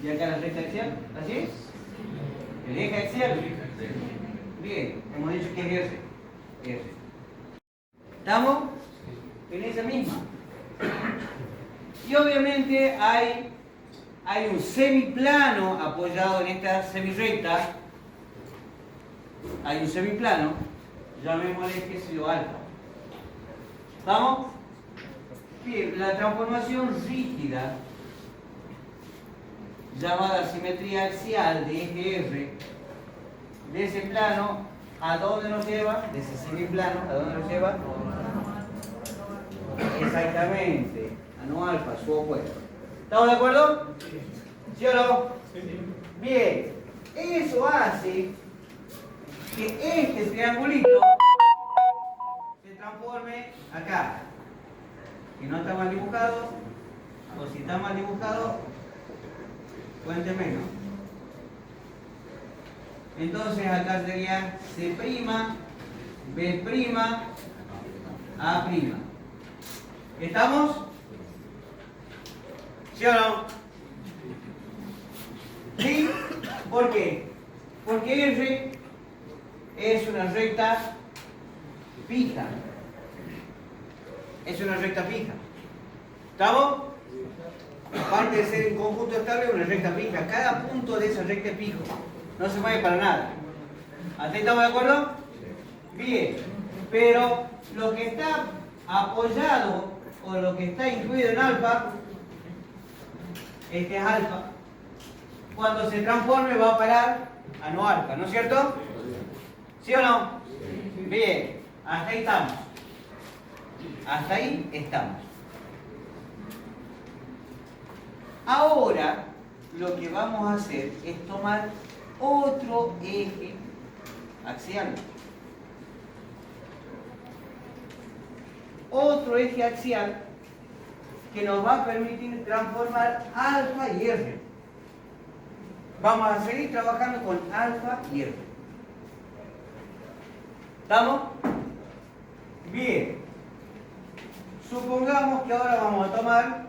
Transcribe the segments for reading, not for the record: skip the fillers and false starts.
Y acá la recta axial, ¿así es? El eje axial. Bien, hemos dicho que es R. R. ¿Estamos? En esa misma. Y obviamente hay un semiplano apoyado en esta semirrecta. Hay un semiplano, llamémosle que es lo alfa. ¿Estamos? Bien, la transformación rígida, llamada simetría axial de eje R, de ese plano, ¿a dónde nos lleva? De ese semiplano, ¿a dónde nos lleva? Exactamente, a no alfa, su opuesto. ¿Estamos de acuerdo? ¿Sí o no? Bien, eso hace que este triangulito se transforme acá. Si no está mal dibujado, o si está mal dibujado, cuénteme, ¿no? Entonces acá sería C', B', A'. ¿Estamos? ¿Sí o no? ¿Sí? ¿Por qué? Porque R es una recta fija. Es una recta fija. ¿Estamos? Aparte de ser un conjunto estable, una recta fija. Cada punto de esa recta es fijo. No se mueve para nada. ¿Hasta ahí estamos de acuerdo? Bien. Pero lo que está apoyado o lo que está incluido en alfa, este es alfa, cuando se transforme va a parar a no alfa, ¿no es cierto? ¿Sí o no? Bien. Hasta ahí estamos. Hasta ahí estamos. Ahora lo que vamos a hacer es tomar otro eje axial. Otro eje axial que nos va a permitir transformar alfa y R. Vamos a seguir trabajando con alfa y R. ¿Estamos? Bien. Supongamos que ahora vamos a tomar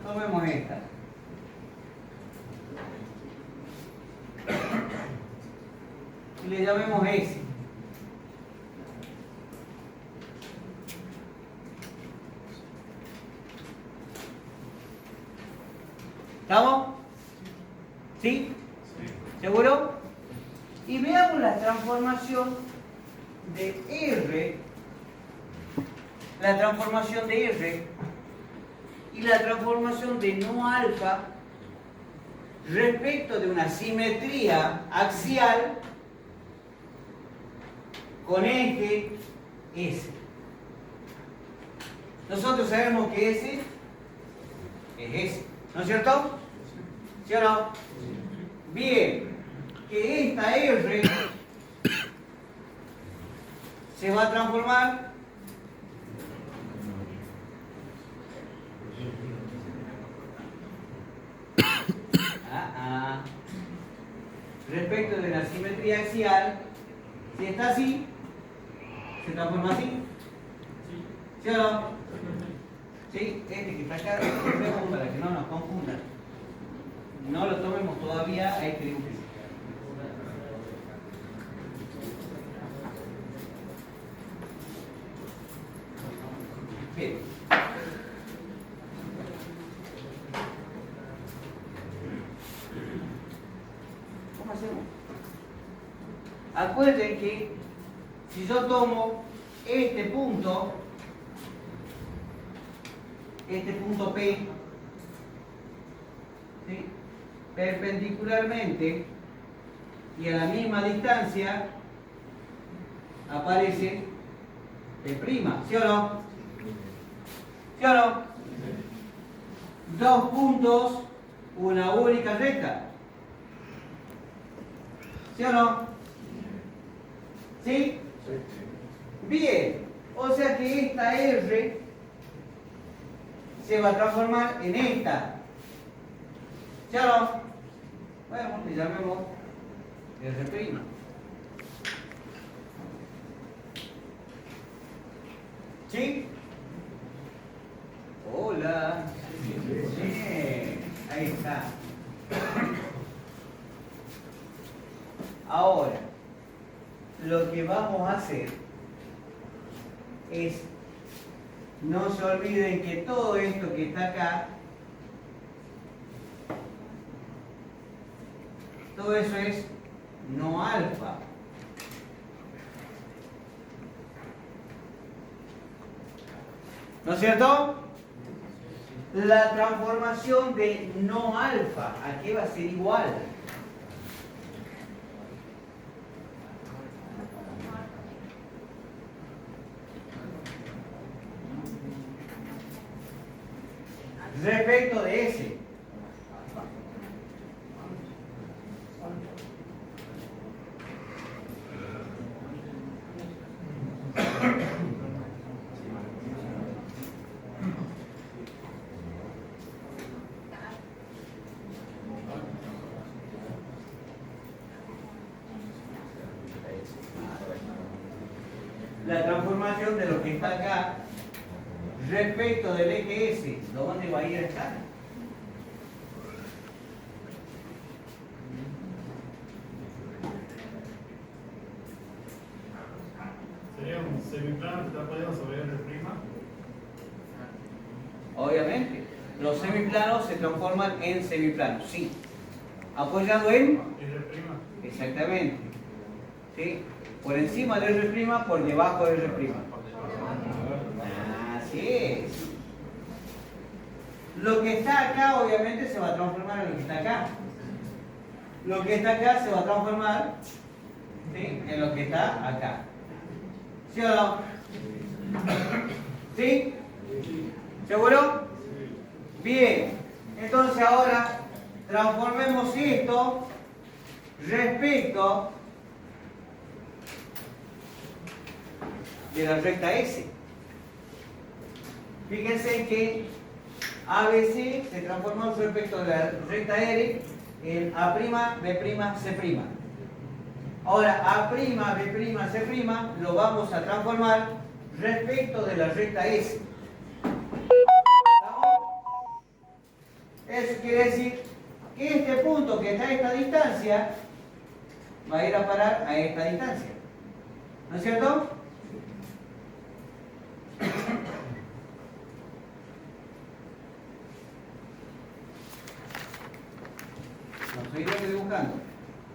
tomemos esta. Y le llamemos S. ¿Estamos? ¿Sí? ¿Seguro? Y veamos la transformación de R, la transformación de R y la transformación de no alfa respecto de una simetría axial con eje S. Nosotros sabemos que S es S, ¿no es cierto? ¿Sí o no? Bien, que esta R se va a transformar respecto de la simetría axial. Si está así, se transforma así. ¿Sí o no? ¿Sí? Este que está acá, para que no nos confundan. No lo tomemos todavía a este dibujo. Bien. ¿Cómo hacemos? Acuérdense que si yo tomo este punto P, ¿sí?, perpendicularmente y a la misma distancia aparece P', ¿sí o no? ¿Sí o no? Dos puntos, una única recta. ¿Sí o no? ¿Sí? Bien, o sea que esta R se va a transformar en esta. ¿Sí o no? Bueno, le llamemos R'. ¿Sí? Hola. Bien. Ahí está. Ahora, lo que vamos a hacer es, no se olviden que todo esto que está acá, todo eso es no alfa. ¿No es cierto? La transformación de no alfa, ¿a qué va a ser igual? Respecto de S. La transformación de lo que está acá respecto del eje S, ¿dónde va a ir a estar? Sería un semiplano que está apoyado sobre R'. Obviamente, los semiplanos se transforman en semiplanos, sí. ¿Apoyado en? R'. Exactamente. ¿Sí? Por encima de R', por debajo de R'. Así es. Lo que está acá obviamente se va a transformar en lo que está acá. Lo que está acá se va a transformar, ¿sí?, en lo que está acá. ¿Sí o no? ¿Sí? ¿Seguro? Bien. Entonces ahora transformemos esto respecto de la recta S. Fíjense que ABC se transformó respecto de la recta R en A', B', C'. Ahora A', B', C' lo vamos a transformar respecto de la recta S. ¿Estamos? Eso quiere decir que este punto que está a esta distancia va a ir a parar a esta distancia. ¿No es cierto? Lo estoy dibujando.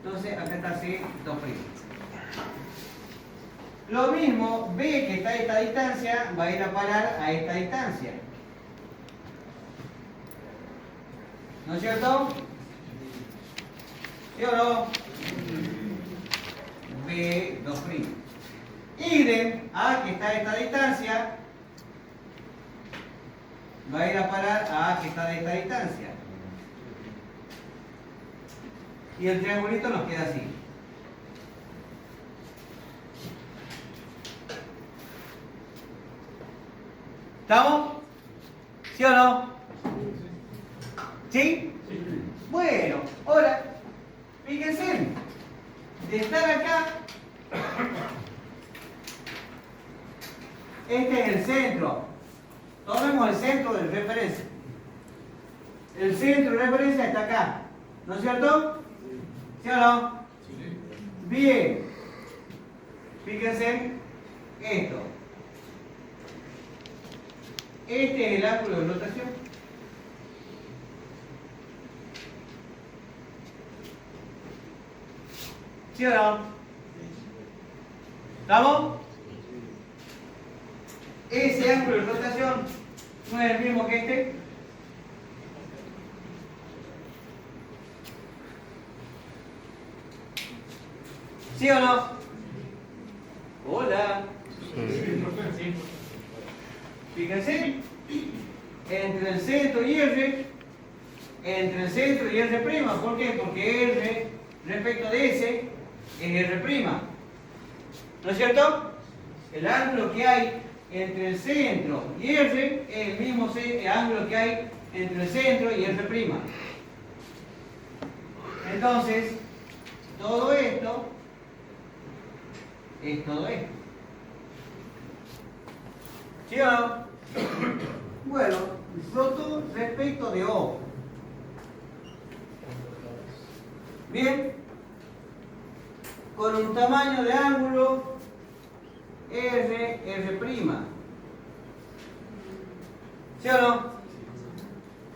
Entonces acá está C2'. Lo mismo, B que está a esta distancia va a ir a parar a esta distancia. ¿No es cierto? ¿Sí o no? B2'. Idem, A que está a esta distancia va a ir a parar a A que está de esta distancia. Y el triangulito nos queda así. ¿Estamos? ¿Sí o no? ¿Sí? Bueno, ahora, fíjense, de estar acá, este es el centro. Tomemos el centro de referencia. El centro de referencia está acá, ¿no es cierto? ¿Sí o no? Bien. Fíjense esto. Este es el ángulo de rotación. ¿Sí o no? ¿Estamos? Ese ángulo de rotación no es el mismo que este. ¿Sí o no? Hola. Sí. Fíjense, entre el centro y R, ¿por qué? Porque R respecto de S es R'. ¿No es cierto? El ángulo que hay entre el centro y R es el mismo ángulo que hay entre el centro y R'. Entonces, todo esto es todo esto. ¿Sí o no? Bueno, roto respecto de O. Bien. Con un tamaño de ángulo R'. ¿Sí o no?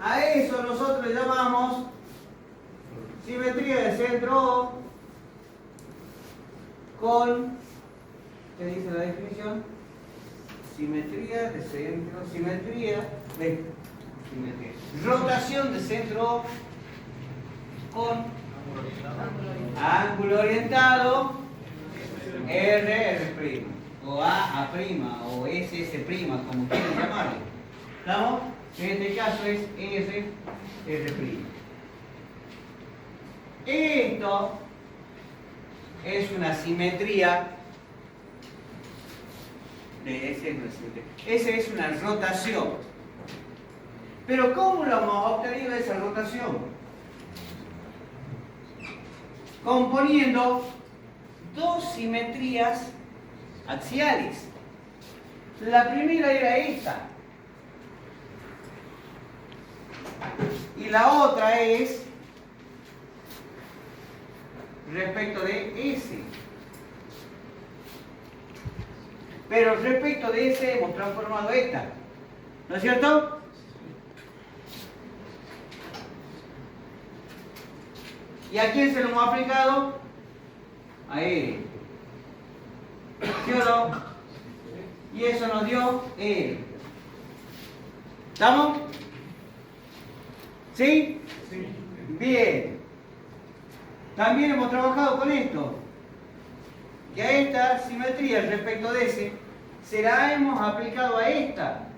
A eso nosotros le llamamos simetría de centro O con, ¿qué dice la definición? Simetría de centro, simetría, rotación de centro O con ángulo orientado R', o A', o SS', como quieran llamarlo. ¿Estamos? En este caso es R'. Esto es una simetría. Esa es una rotación. Pero ¿cómo lo hemos obtenido esa rotación? Componiendo dos simetrías axiales. La primera era esta. Y la otra es respecto de S. Pero respecto de S hemos transformado esta. ¿No es cierto? ¿Y a quién se lo hemos aplicado? A E. ¿Sí o no? Y eso nos dio E. ¿Estamos? ¿Sí? Sí. Bien. También hemos trabajado con esto. Que a esta simetría respecto de S se la hemos aplicado a esta.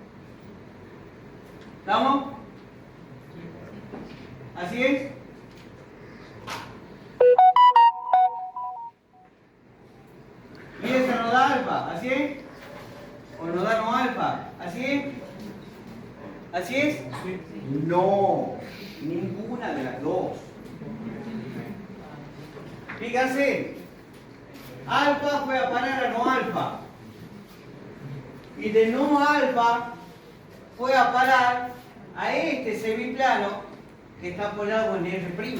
¿Estamos? ¿Así es? Y esa nos da alfa, ¿así es? ¿O nos da no alfa? ¿Así es? ¿Así es? No, ninguna de las dos. Fíjense, alfa fue a parar a no alfa. Y de no alfa fue a parar a este semiplano que está apoyado en R'.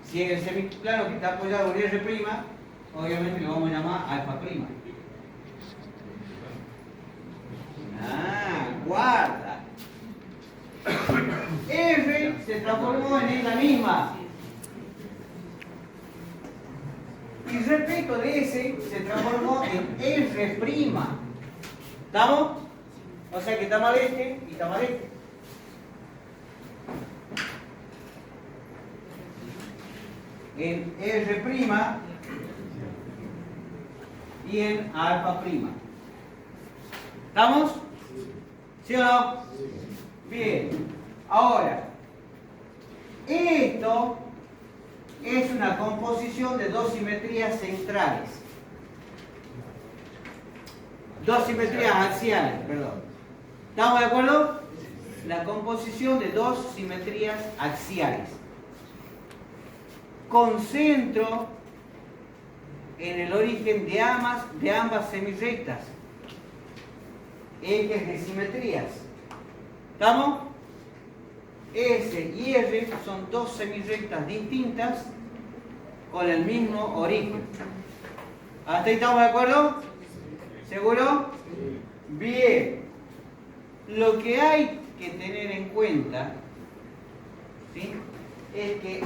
Si es el semiplano que está apoyado en R', obviamente lo vamos a llamar alfa'. Guarda. R se transformó en ella misma. Y respecto de S se transformó en R'. ¿Estamos? O sea que está mal este y está mal este. En R' y en alfa'. ¿Estamos? ¿Sí o no? Bien. Ahora, esto es una composición de dos simetrías centrales. Dos simetrías axiales, perdón. ¿Estamos de acuerdo? La composición de dos simetrías axiales. Con centro en el origen de ambas semirrectas. Ejes de simetrías. ¿Estamos? S y R son dos semirrectas distintas con el mismo origen. ¿Hasta ahí estamos de acuerdo? ¿Seguro? Bien. Lo que hay que tener en cuenta, ¿sí?, es que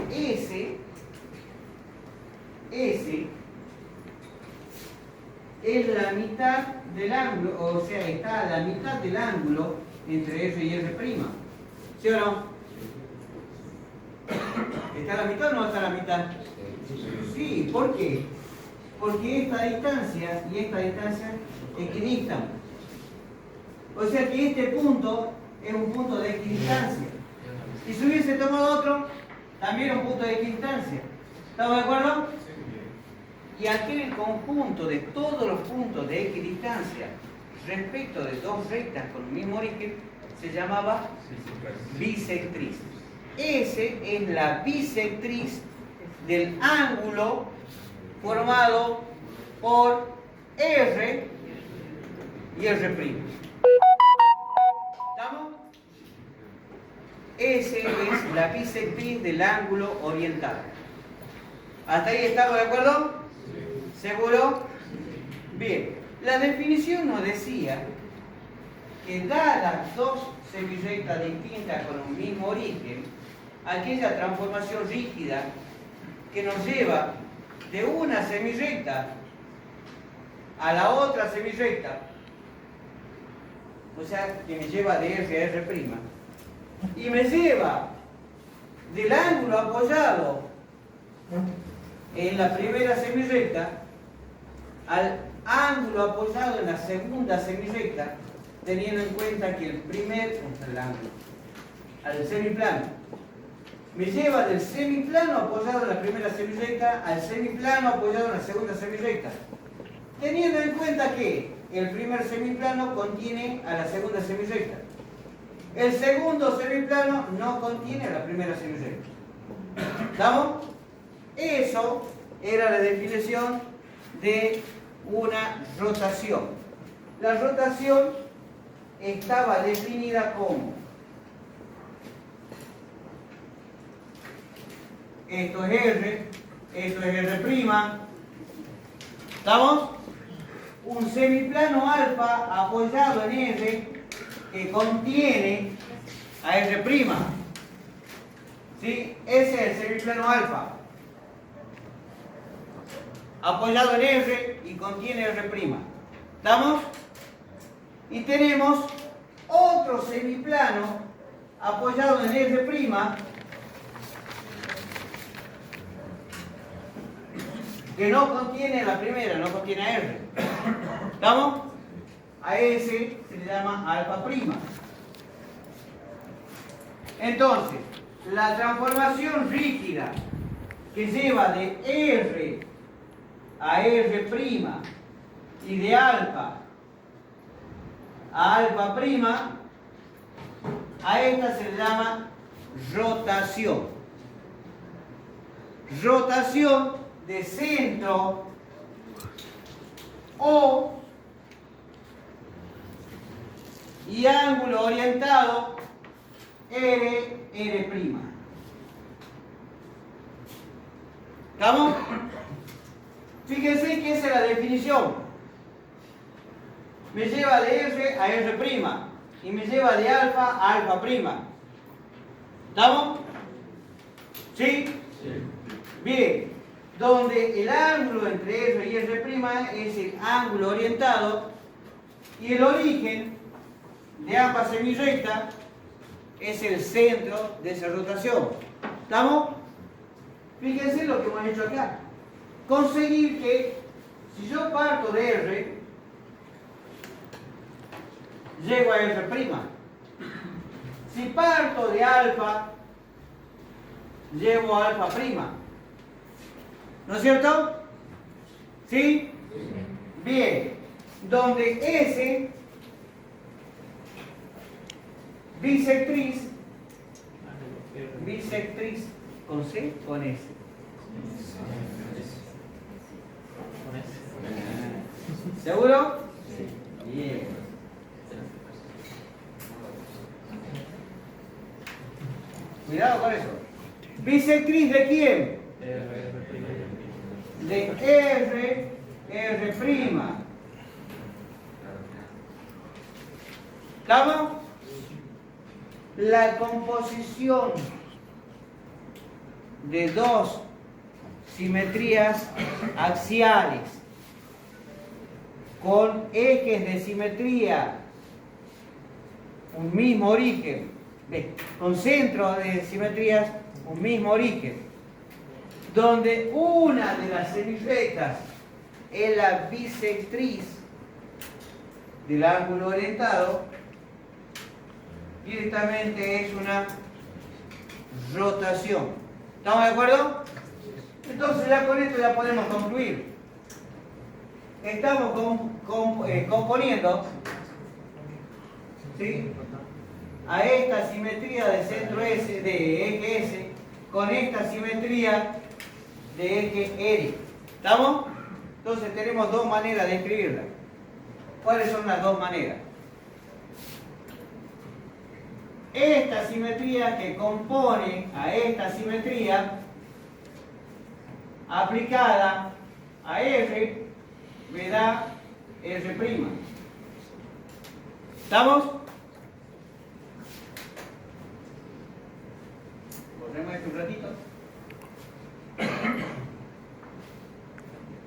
S es la mitad del ángulo, o sea, está a la mitad del ángulo entre R y R'. ¿Sí o no? ¿Está a la mitad o no está a la mitad? Sí, ¿por qué? Porque esta distancia y esta distancia equidistan. O sea que este punto es un punto de equidistancia. Y si hubiese tomado otro, también un punto de equidistancia. ¿Estamos de acuerdo? Y aquel conjunto de todos los puntos de equidistancia respecto de dos rectas con el mismo origen se llamaba bisectriz. S es la bisectriz del ángulo formado por R y R'. ¿Estamos? Esa es la bisectriz del ángulo oriental. ¿Hasta ahí estamos de acuerdo? ¿Seguro? Bien. La definición nos decía que dadas dos semirrectas distintas con un mismo origen, aquella transformación rígida que nos lleva de una semirrecta a la otra semirrecta, o sea, que me lleva de R a R', y me lleva del ángulo apoyado en la primera semirrecta al ángulo apoyado en la segunda semirrecta, teniendo en cuenta que el ángulo, al semiplano, me lleva del semiplano apoyado en la primera semirrecta al semiplano apoyado en la segunda semirrecta, teniendo en cuenta que el primer semiplano contiene a la segunda semirrecta. El segundo semiplano no contiene a la primera semirrecta. ¿Estamos? Eso era la definición de una rotación. La rotación estaba definida como: esto es R, esto es R'. ¿Estamos? Un semiplano alfa apoyado en R que contiene a R'. ¿Sí? Ese es el semiplano alfa. Apoyado en R y contiene R'. ¿Estamos? Y tenemos otro semiplano apoyado en R', que no contiene la primera, no contiene a R. ¿Estamos? A ese se le llama alfa'. Entonces, la transformación rígida que lleva de R a R' y de alfa a alfa', a esta se le llama rotación. Rotación de centro O y ángulo orientado R'. ¿Estamos? Fíjense que esa es la definición. Me lleva de R a R' y me lleva de alfa a alfa'. ¿Estamos? ¿Sí? Sí. Bien. Donde el ángulo entre R y R' es el ángulo orientado y el origen de ambas semirrectas es el centro de esa rotación. ¿Estamos? Fíjense lo que hemos hecho acá. Conseguir que si yo parto de R, llego a R'. Si parto de alfa, llego a alfa'. ¿No es cierto? ¿Sí? Bien. Donde S, bisectriz con C, con S. ¿Seguro? Sí. Bien. Cuidado con eso. ¿Bisectriz de quién? De R'. ¿Estamos? La composición de dos simetrías axiales con ejes de simetría, un mismo origen, con centro de simetrías, un mismo origen, donde una de las semirrectas es la bisectriz del ángulo orientado, directamente es una rotación. ¿Estamos de acuerdo? Entonces ya con esto ya podemos concluir. Estamos componiendo, ¿sí?, a esta simetría de centro S, de eje S, con esta simetría de eje R. ¿Estamos? Entonces tenemos dos maneras de escribirla. ¿Cuáles son las dos maneras? Esta simetría que compone a esta simetría aplicada a R me da R'. ¿Estamos? Borremos esto un ratito.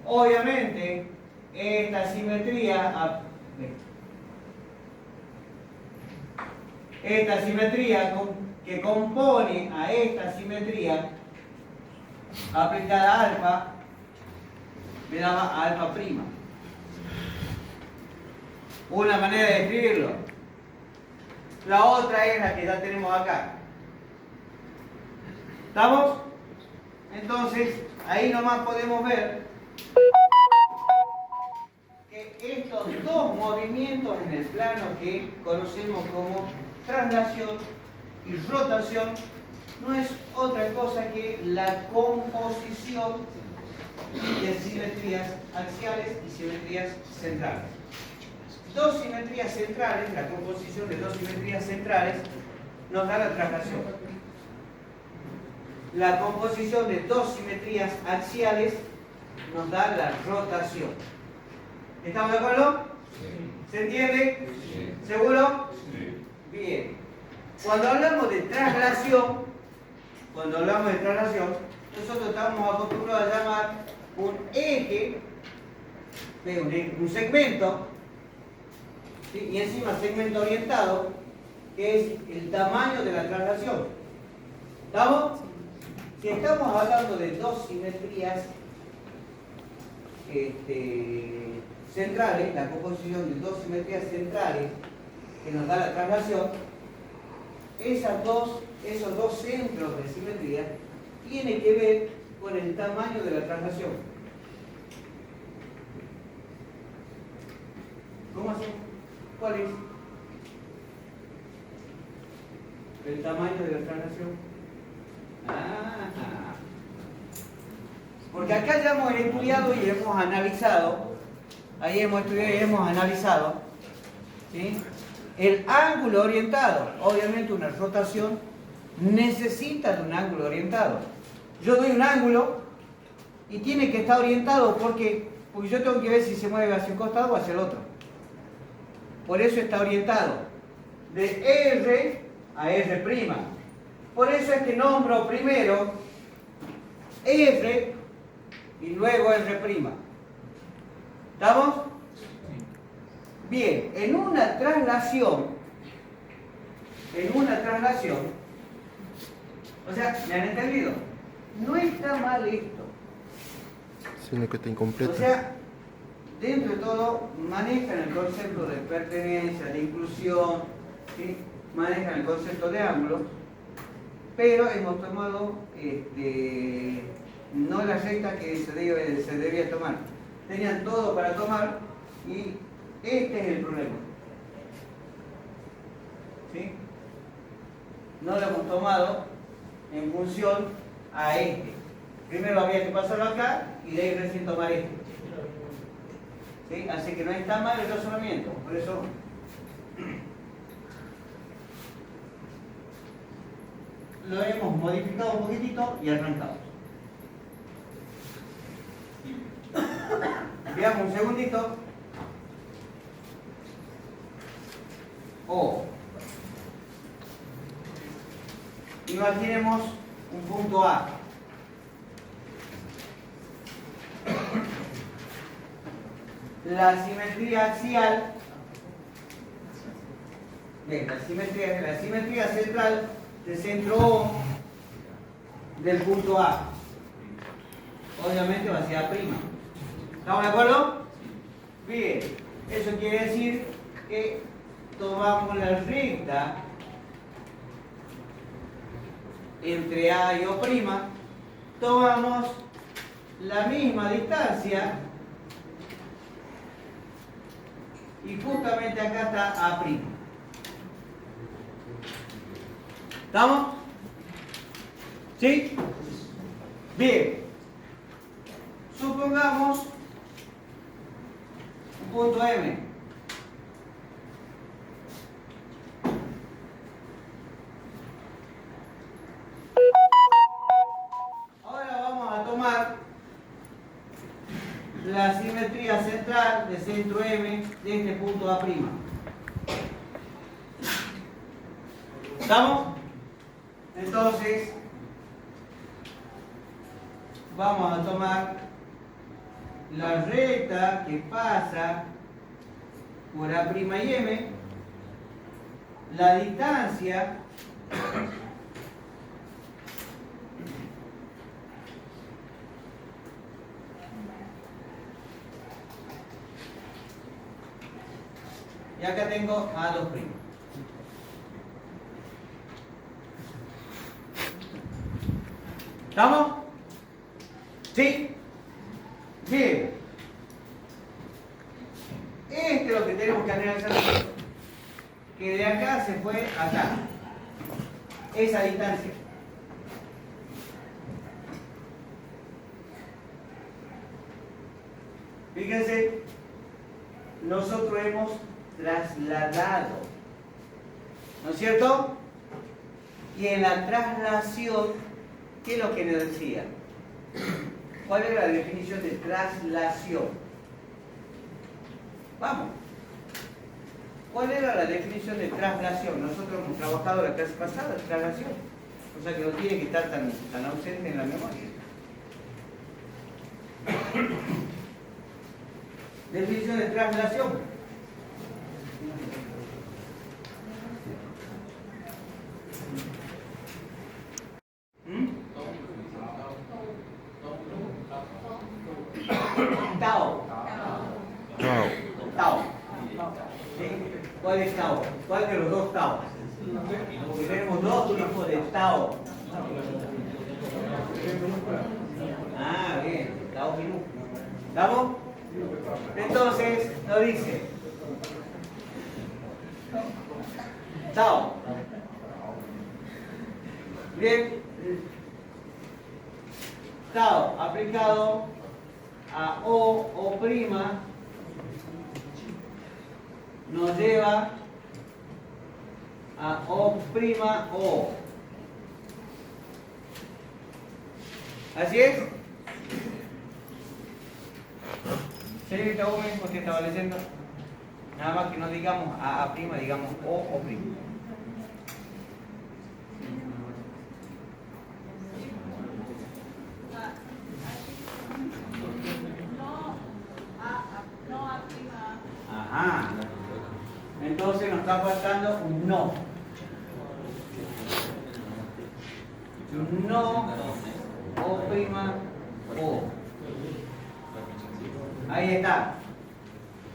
Obviamente, esta simetría que compone a esta simetría aplicada a alfa me daba alfa prima. Una manera de escribirlo. La otra es la que ya tenemos acá. ¿Estamos? Entonces, ahí nomás podemos ver que estos dos movimientos en el plano que conocemos como traslación y rotación no es otra cosa que la composición de simetrías axiales y simetrías centrales. Dos simetrías centrales, la composición de dos simetrías centrales nos da la traslación. La composición de dos simetrías axiales nos da la rotación. ¿Estamos de acuerdo? Sí. ¿Se entiende? Sí. ¿Seguro? Sí. Bien. Cuando hablamos de traslación, nosotros estamos acostumbrados a llamar un eje, un segmento, ¿sí? Y encima segmento orientado, que es el tamaño de la traslación. ¿Estamos? Si estamos hablando de dos simetrías centrales, la composición de dos simetrías centrales que nos da la traslación, esos dos centros de simetría tienen que ver con el tamaño de la traslación. ¿Cómo así? ¿Cuál es? El tamaño de la traslación. Porque acá ya hemos estudiado y hemos analizado, ahí hemos estudiado y hemos analizado, ¿sí? El ángulo orientado. Obviamente una rotación necesita de un ángulo orientado. Yo doy un ángulo y tiene que estar orientado porque yo tengo que ver si se mueve hacia un costado o hacia el otro. Por eso está orientado de R a R'. Por eso es que nombro primero R y luego R'. ¿Estamos? Bien, en una traslación, o sea, ¿me han entendido? No está mal esto. Sino que está incompleto. O sea, dentro de todo, manejan el concepto de pertenencia, de inclusión, ¿sí? Manejan el concepto de ángulos, pero hemos tomado no la recta que se debía tomar. Tenían todo para tomar y este es el problema. ¿Sí? No lo hemos tomado en función a este. Primero había que pasarlo acá y de ahí recién tomar este. ¿Sí? Así que no está mal el razonamiento. Por eso lo hemos modificado un poquitito y arrancamos. Veamos un segundito. Imaginemos un punto A. La simetría axial, bien, la simetría central de centro O del punto A. Obviamente va hacia A'. ¿Estamos de acuerdo? Bien, eso quiere decir que tomamos la recta entre A y O', tomamos la misma distancia y justamente acá está A'. ¿Estamos? ¿Sí? Bien. Supongamos un punto M. central de centro M de este punto A'. ¿Estamos? Entonces, vamos a tomar la recta que pasa por A' y M, la distancia y acá tengo A2'. ¿Estamos? ¿Sí? Bien. Este es lo que tenemos que analizar. Que de acá se fue acá. Esa distancia. Fíjense, nosotros hemos trasladado, ¿no es cierto? Y en la traslación, ¿qué es lo que nos decía? ¿Cuál era la definición de traslación? Vamos. ¿Cuál era la definición de traslación? Nosotros hemos trabajado la clase pasada, traslación. O sea que no tiene que estar tan ausente en la memoria. Definición de traslación. Tau. Tau. Tau. ¿Sí? ¿Cuál es tau? ¿Cuál de los dos tau? Porque tenemos dos tipos de tau. Ah, bien, tau minúsculo. ¿Estamos? Entonces nos dice tau. Bien. Tau aplicado a O' nos lleva a O'. ¿Así es? Señorita Gómez, usted estaba leyendo. Nada más que no digamos A', digamos O'. Ajá. Entonces nos está faltando un no. Un no O'. Ahí está.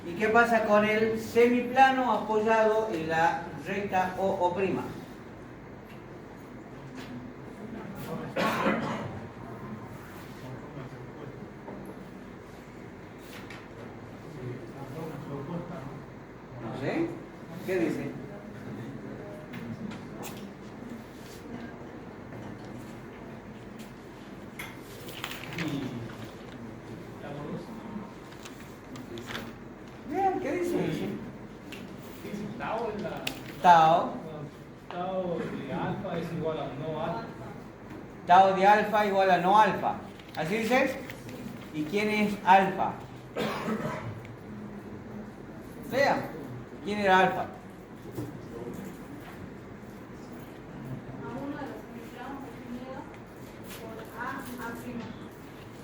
¿Y qué pasa con el semiplano apoyado en la recta O'? No sé. ¿Qué dice? Bien, ¿qué dice? Tau. Tau de alfa es igual a no alfa. Tau de alfa igual a no alfa. ¿Así dices? ¿Y quién es alfa? Vean, ¿quién era alfa?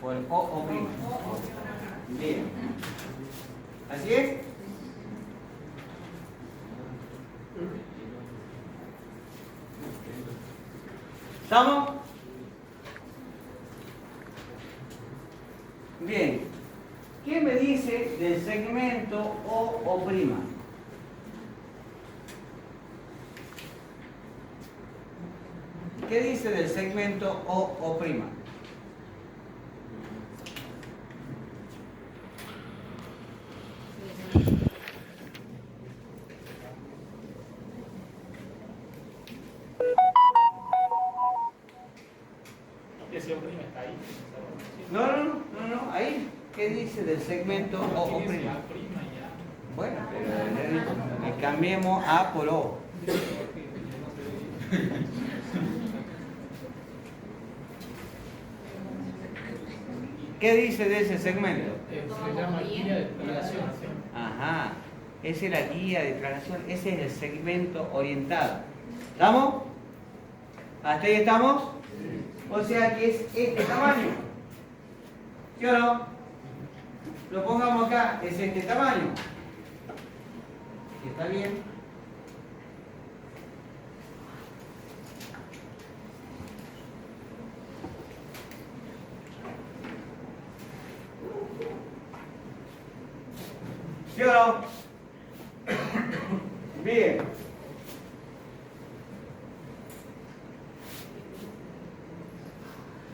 Por O'. Bien. ¿Así es? ¿Estamos? Bien. ¿Qué me dice del segmento O'? ¿Qué dice del segmento O'? Ese O' está ahí. No, ahí. ¿Qué dice del segmento O'? Dice A' ya. Bueno, pero cambiemos A por O. ¿Qué dice de ese segmento? se llama guía de traslación. Ajá. Esa es la guía de traslación. Ese es el segmento orientado. ¿Estamos? ¿Hasta ahí estamos? O sea que es este tamaño. ¿Sí o no? Lo pongamos acá. Es este tamaño. ¿Está bien? ¿Sí o no? Bien.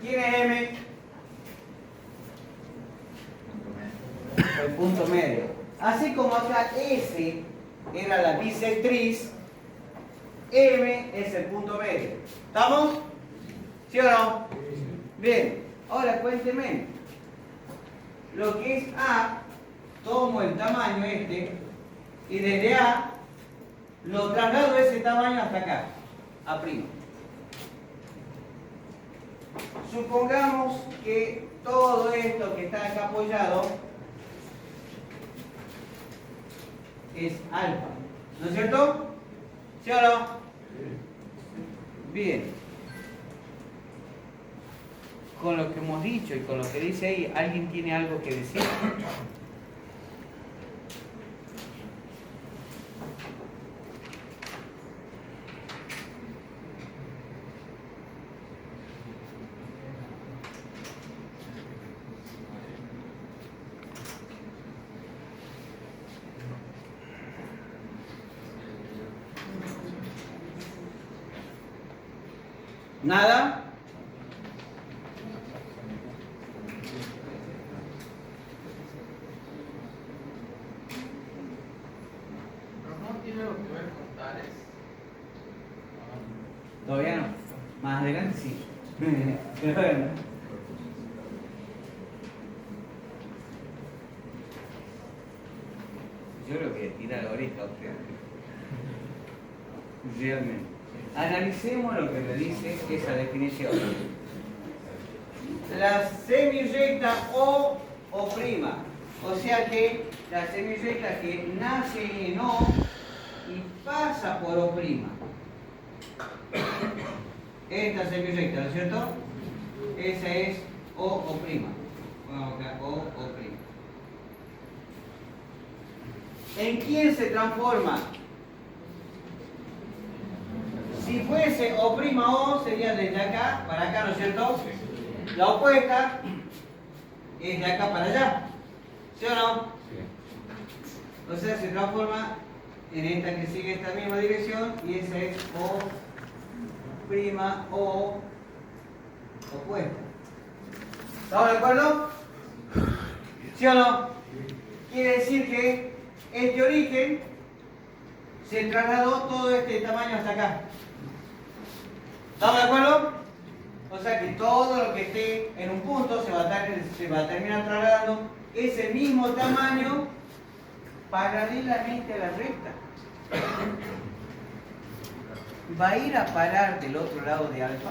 ¿Quién es M? El punto medio. Así como acá S era la bisectriz, M es el punto medio. ¿Estamos? ¿Sí o no? Bien. Ahora cuénteme. Lo que es A, tomo el tamaño este y desde A lo traslado ese tamaño hasta acá, A'. Supongamos que todo esto que está acá apoyado es alfa, ¿no es cierto? ¿Sí o no? Bien. Con lo que hemos dicho y con lo que dice ahí, ¿alguien tiene algo que decir? ¿Nada? ¿No tiene algo que ver con tales? Todavía no. Más adelante sí. Pero bueno. Yo creo que tira la oreja a usted. Realmente. Analicemos lo que me dice esa definición. La semirrecta o prima. O sea que la semirrecta que nace en O y pasa por O prima. Esta semirrecta, ¿no es cierto? Esa es O prima. Vamos acá, O prima. ¿En quién se transforma? Si fuese O', sería desde acá para acá, ¿no es cierto? La opuesta es de acá para allá. ¿Sí o no? Sí. O sea, se transforma en esta que sigue esta misma dirección y esa es O' opuesta. ¿Estamos de acuerdo? ¿Sí o no? Quiere decir que este origen se trasladó todo este tamaño hasta acá. ¿Estamos de acuerdo? O sea que todo lo que esté en un punto se va a terminar trasladando ese mismo tamaño paralelamente a la recta. Va a ir a parar del otro lado de alfa.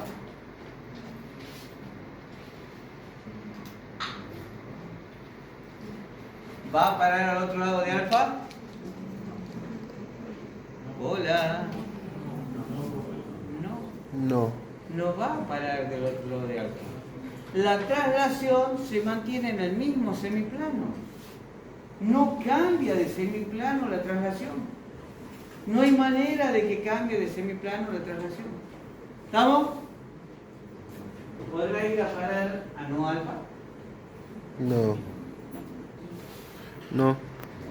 ¿Va a parar al otro lado de alfa? Hola. No. No va a parar del otro lado de alfa. La traslación se mantiene en el mismo semiplano. No cambia de semiplano la traslación. No hay manera de que cambie de semiplano la traslación. ¿Estamos? ¿Podrá ir a parar a no alfa? No. No.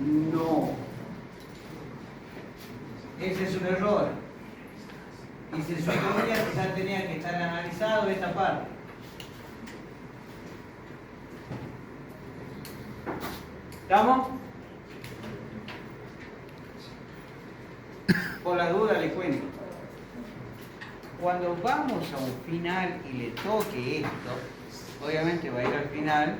No. Ese es un error. Y se suponía que ya tenía que estar analizado esta parte. ¿Estamos? Por la duda le cuento. Cuando vamos a un final y le toque esto, obviamente va a ir al final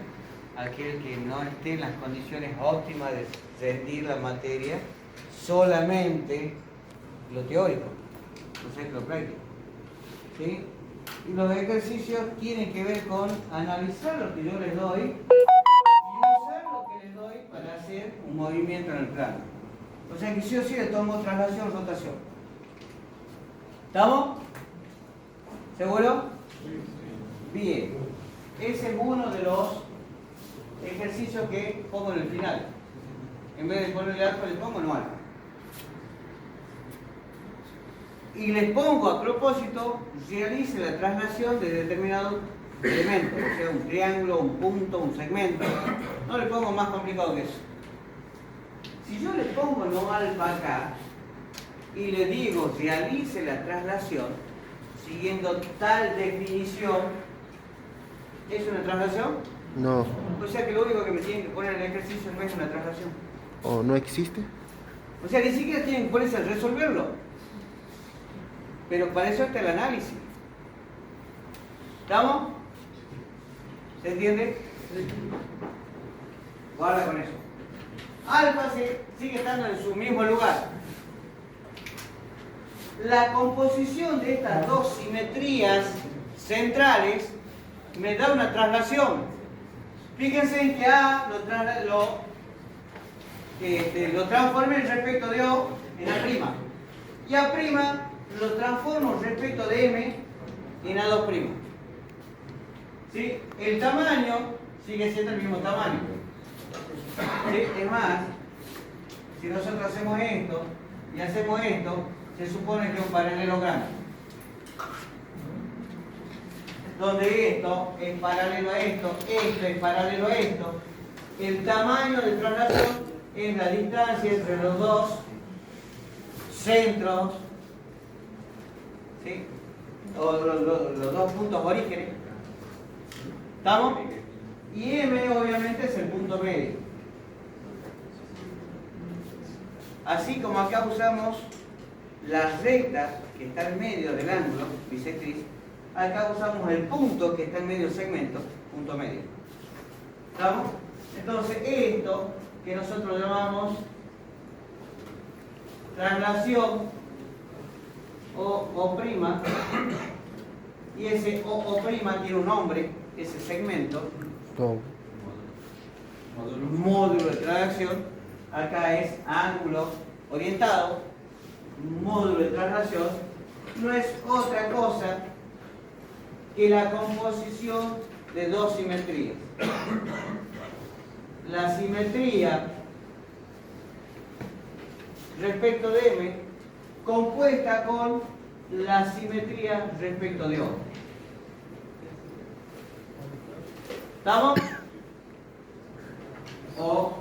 aquel que no esté en las condiciones óptimas de rendir la materia, solamente lo teórico, no sé lo práctico. ¿Sí? Y los ejercicios tienen que ver con analizar lo que yo les doy y usar lo que les para hacer un movimiento en el plano. O sea que sí o sí le tomo traslación, rotación. ¿Estamos? ¿Seguro? Bien. Ese es uno de los ejercicios que pongo en el final. En vez de ponerle alfa, le pongo no alfa. Y les pongo a propósito, realice la traslación de determinado elemento, o sea, un triángulo, un punto, un segmento. No le pongo más complicado que eso. Si yo le pongo no alfa acá y le digo realice la traslación siguiendo tal definición, ¿es una traslación? No. O sea que lo único que me tienen que poner en el ejercicio no es una traslación. ¿O no existe? O sea, ni siquiera tienen que ponerse a resolverlo. Pero para eso está el análisis. ¿Estamos? ¿Se entiende? Guarda con eso. Alfa sigue estando en su mismo lugar. La composición de estas dos simetrías centrales me da una traslación. Fíjense en que A lo transformé respecto de O en A'. Y A' lo transformo respecto de M en A2'. ¿Sí? El tamaño sigue siendo el mismo tamaño. ¿Sí? Es más, si nosotros hacemos esto y hacemos esto, se supone que es un paralelogramo. Donde esto es paralelo a esto es paralelo a esto. El tamaño de traslación es la distancia entre los dos centros, ¿sí? O los dos puntos orígenes. ¿Estamos? Y M obviamente es el punto medio. Así como acá usamos la recta que está en medio del ángulo bisectriz, acá usamos el punto que está en medio del segmento, punto medio. ¿Estamos? Entonces esto que nosotros llamamos traslación O', y ese O' tiene un nombre, ese segmento, No. módulo de traslación, acá es ángulo orientado, módulo de traslación, no es otra cosa que la composición de dos simetrías. La simetría respecto de M compuesta con la simetría respecto de O. ¿Estamos? O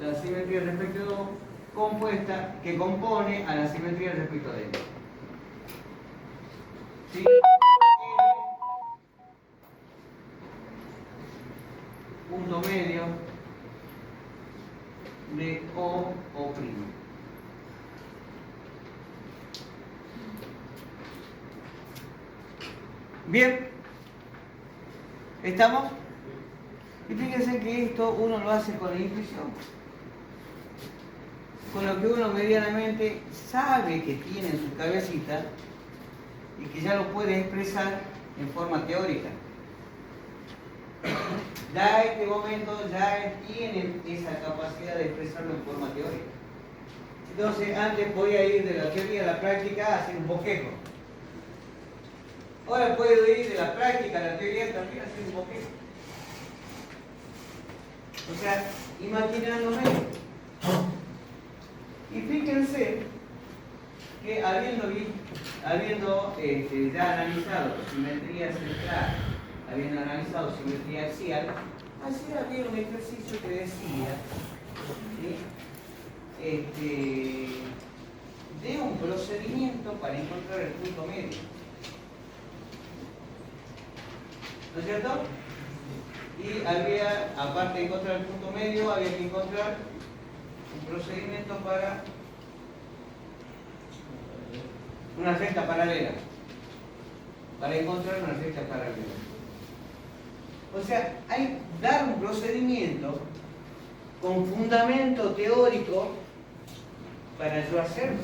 la simetría respecto de O compuesta que compone a la simetría respecto de M. ¿Sí? Punto medio de O'. Bien, ¿estamos? Y fíjense que esto uno lo hace con la intuición, con lo que uno medianamente sabe que tiene en su cabecita y que ya lo puede expresar en forma teórica. Ya en este momento ya tienen esa capacidad de expresarlo en forma teórica. Entonces antes podía ir de la teoría a la práctica a hacer un bosquejo. Ahora puedo ir de la práctica a la teoría también a hacer un bosquejo. O sea, imaginándome. Y fíjense que habiendo ya analizado simetría central, habiendo analizado simetría axial, ayer había un ejercicio que decía, ¿sí? De un procedimiento para encontrar el punto medio. ¿No es cierto? Y había, aparte de encontrar el punto medio, había que encontrar un procedimiento para una recta paralela. Para encontrar una recta paralela. O sea, hay que dar un procedimiento con fundamento teórico para yo hacerlo.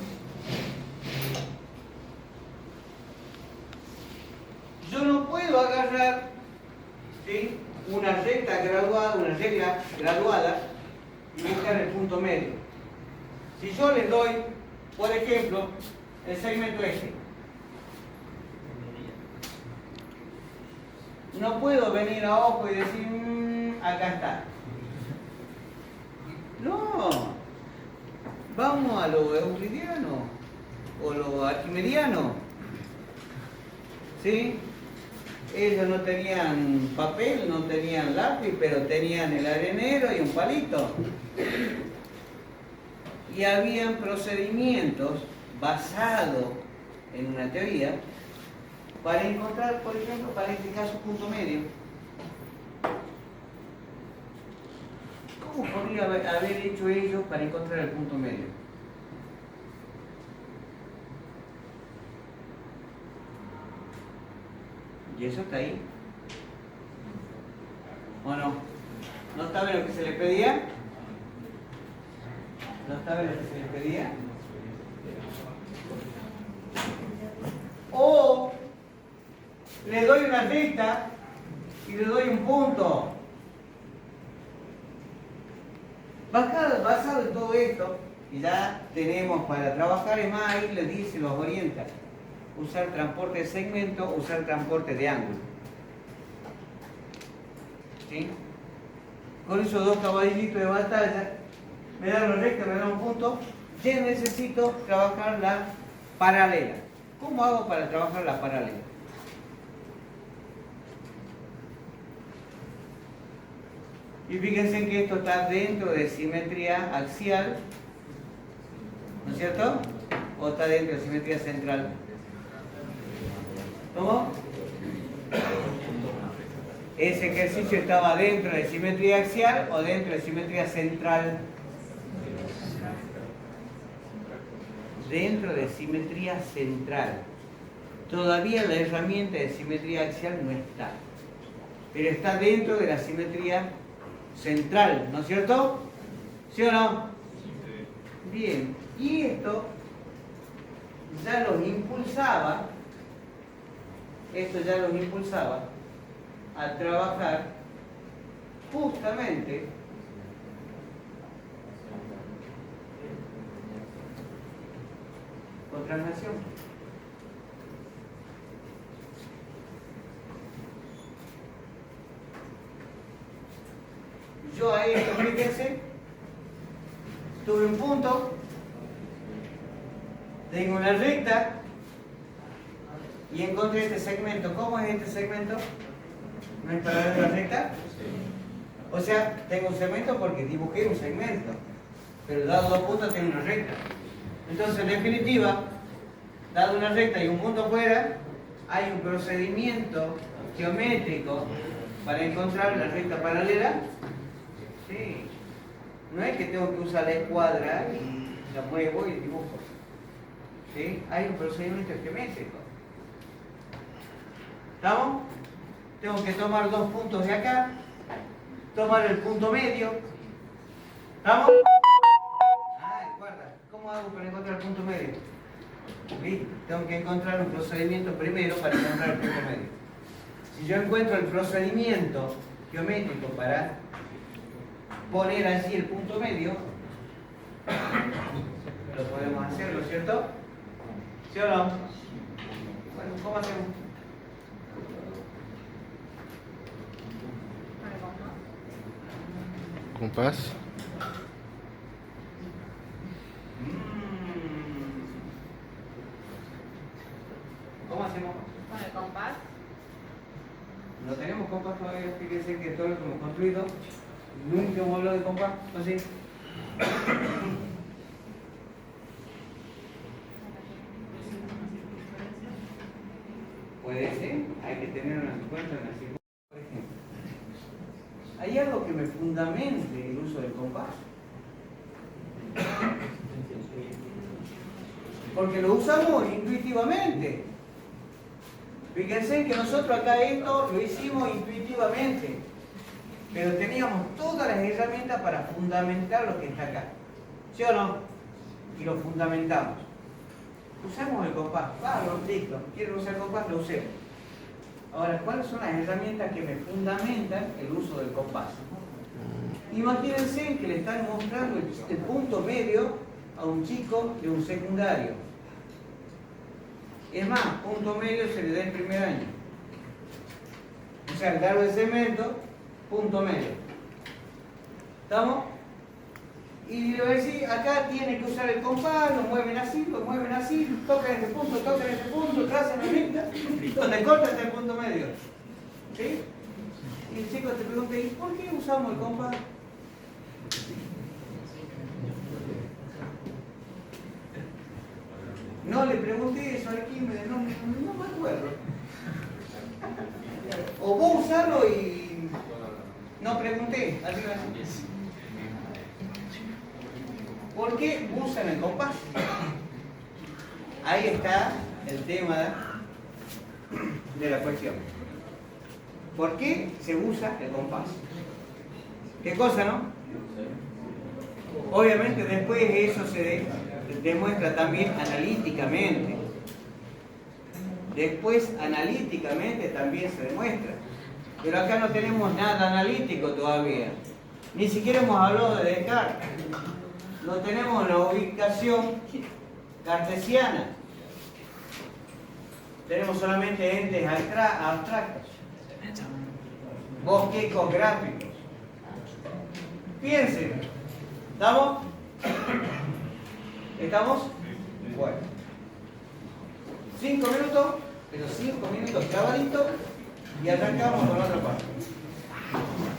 Yo no puedo agarrar, ¿sí?, una recta graduada, una regla graduada y buscar el punto medio. Si yo les doy, por ejemplo, el segmento este, no puedo venir a ojo y decir, acá está. No, vamos a lo euclidiano o lo arquimediano. ¿Sí? Ellos no tenían papel, no tenían lápiz, pero tenían el arenero y un palito. Y habían procedimientos basados en una teoría para encontrar, por ejemplo, para este caso, punto medio. ¿Cómo podría haber hecho ellos para encontrar el punto medio? ¿Y eso está ahí? ¿O no? ¿No saben lo que se les pedía? ¿No saben lo que se les pedía? O le doy una recta y le doy un punto. Basado en todo esto, y ya tenemos para trabajar, es más, ahí les dice, los orienta. Usar transporte de segmento, usar transporte de ángulo. ¿Sí? Con esos dos caballitos de batalla, me dan una recta, me dan un punto, ya necesito trabajar la paralela. ¿Cómo hago para trabajar la paralela? Y fíjense que esto está dentro de simetría axial, ¿no es cierto? O está dentro de simetría central. ¿Cómo? Ese ejercicio estaba dentro de simetría axial o dentro de simetría central. Dentro de simetría central. Todavía la herramienta de simetría axial no está, pero está dentro de la simetría central, ¿no es cierto? ¿Sí o no? Bien, y esto ya los impulsaba, a trabajar justamente con translación. Yo ahí, fíjense, tuve un punto, tengo una recta y encontré este segmento. ¿Cómo es este segmento? ¿No es paralela a la recta? O sea, tengo un segmento porque dibujé un segmento, pero dado dos puntos tengo una recta. Entonces, en definitiva, dado una recta y un punto fuera, hay un procedimiento geométrico para encontrar la recta paralela. Sí. No es que tengo que usar la escuadra y la muevo y dibujo. ¿Sí? Hay un procedimiento geométrico. ¿Estamos? Tengo que tomar dos puntos de acá, tomar el punto medio. ¿Estamos? Guarda, ¿cómo hago para encontrar el punto medio? ¿Sí? Tengo que encontrar un procedimiento primero para encontrar el punto medio. Si yo encuentro el procedimiento geométrico para poner allí el punto medio, lo podemos hacer, ¿no es cierto? ¿Sí o no? Bueno, ¿cómo hacemos? Compás. ¿Cómo hacemos? Con el compás. No tenemos compás todavía, fíjense que todo lo que hemos construido, nunca hemos hablado de compás, así. Puede ser, hay que tener una secuencia en la secuencia, por ejemplo. ¿Hay algo que me fundamente el uso del compás? Porque lo usamos intuitivamente. Fíjense que nosotros acá esto lo hicimos intuitivamente, pero teníamos todas las herramientas para fundamentar lo que está acá. ¿Sí o no? Y lo fundamentamos. Usamos el compás. Claro, listo. ¿Quieren usar el compás? Lo usemos. Ahora, ¿cuáles son las herramientas que me fundamentan el uso del compás? Imagínense que le están mostrando el punto medio a un chico de un secundario. Es más, punto medio se le da en primer año. O sea, el grado de cemento, punto medio. ¿Estamos? Y le voy a decir, acá tiene que usar el compás, lo mueven así, tocan este punto, trazan la línea, donde corta este punto medio. ¿Sí? Y el chico te pregunta, ¿y por qué usamos el compás? No le pregunté eso a Arquímedes, no me acuerdo. O vos usarlo y no pregunté, arriba. ¿Por qué usan el compás? Ahí está el tema de la cuestión. ¿Por qué se usa el compás? ¿Qué cosa, no? Obviamente después eso se demuestra también analíticamente. Después analíticamente también se demuestra. Pero acá no tenemos nada analítico todavía. Ni siquiera hemos hablado de Descartes. No tenemos la ubicación cartesiana. Tenemos solamente entes abstractos. Bosquejos gráficos. Piensen. ¿Estamos? ¿Estamos? Bueno. 5 minutos, pero 5 minutos clavaditos y arrancamos con otra parte.